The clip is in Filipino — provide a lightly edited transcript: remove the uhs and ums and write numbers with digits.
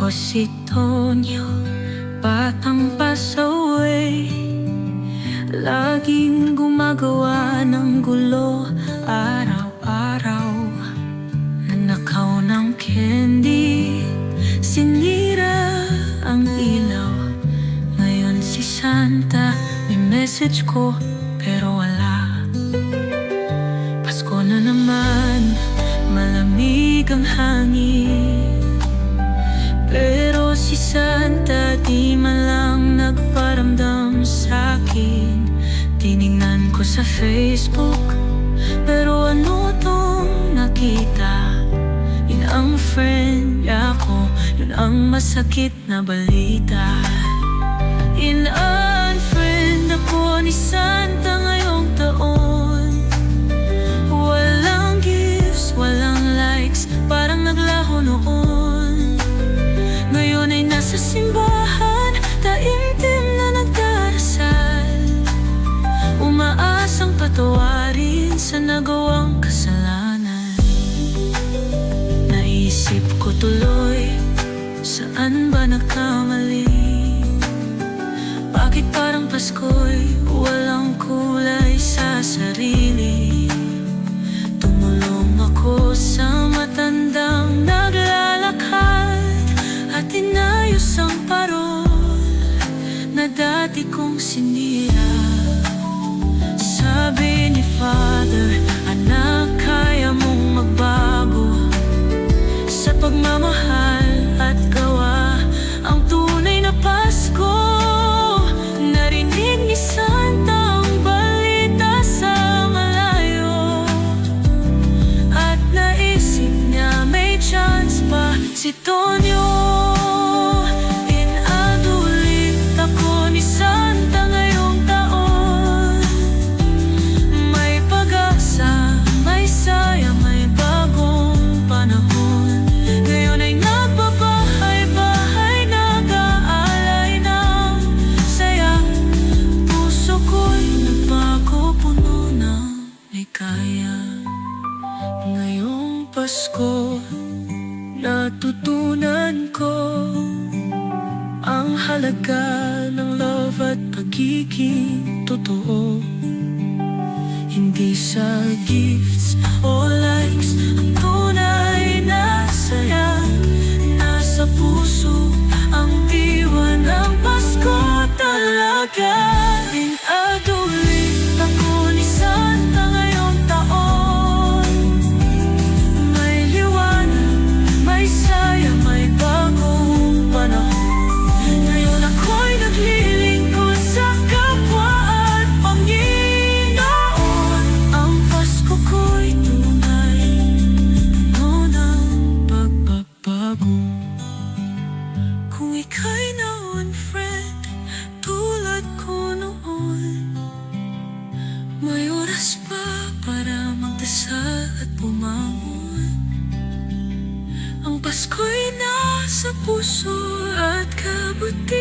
Ako si Tonyo, batang pasaway, laging gumagawa ng gulo araw-araw. Nanakaw ng candy, sinira ang ilaw. Ngayon si Santa, may message ko pero wala. Pasko na naman, malamig ang hangin, pero si Santa di man lang nagparamdam sa'kin. Tiningnan ko sa Facebook, pero ano tong nakita? Yun ang friend ako, yun ang masakit na balita. In-unfriend ako ni Santa ngayong taon. Walang gifts, walang likes, parang naglaho noon. Ngayon ay nasa simbahan, taimtim na nagdarasal, umaasang patawarin sa nagawang kasalanan. Naisip ko tuloy, saan ba nagkamali? Bakit parang Pasko'y walang kulay sa sarili? Tumulong ako sa matandang naglalakad at inayos ang parol na dati kong sinira. Sabi ni Father, anak, kaya mong magbago sa pagmamahal at gawa ang tunay na Pasko. Narinig ni Santa ang balita sa malayo, at naisip niya may chance pa si Tonyo. Inadulit ako ni Santa ngayong taon. May pag-asa, may saya, may bagong panahon. Ngayon ay nagbabahay-bahay, nag-aalay ng saya. Puso ko'y nagbago, puno ng ligaya. Ngayong Pasko, natutunan ko ang halaga ng love at pagiging totoo. Hindi sa gifts o likes ang tunay na saya. Nasa puso ang diwa ng Pasko talaga. Inadulit ako ni Santa ngayong taon. May liwanag, may saya, may bagong panahon. Ngayon ako'y naglilingkod sa kapwa at Panginoon. Ang Pasko ko'y tunay, puno ng pagbabago. Kung ika'y na-unfriend tulad ko noon, may oras pa para magdasal at bumangon. Ang Pasko'y nasa puso at kabutihan.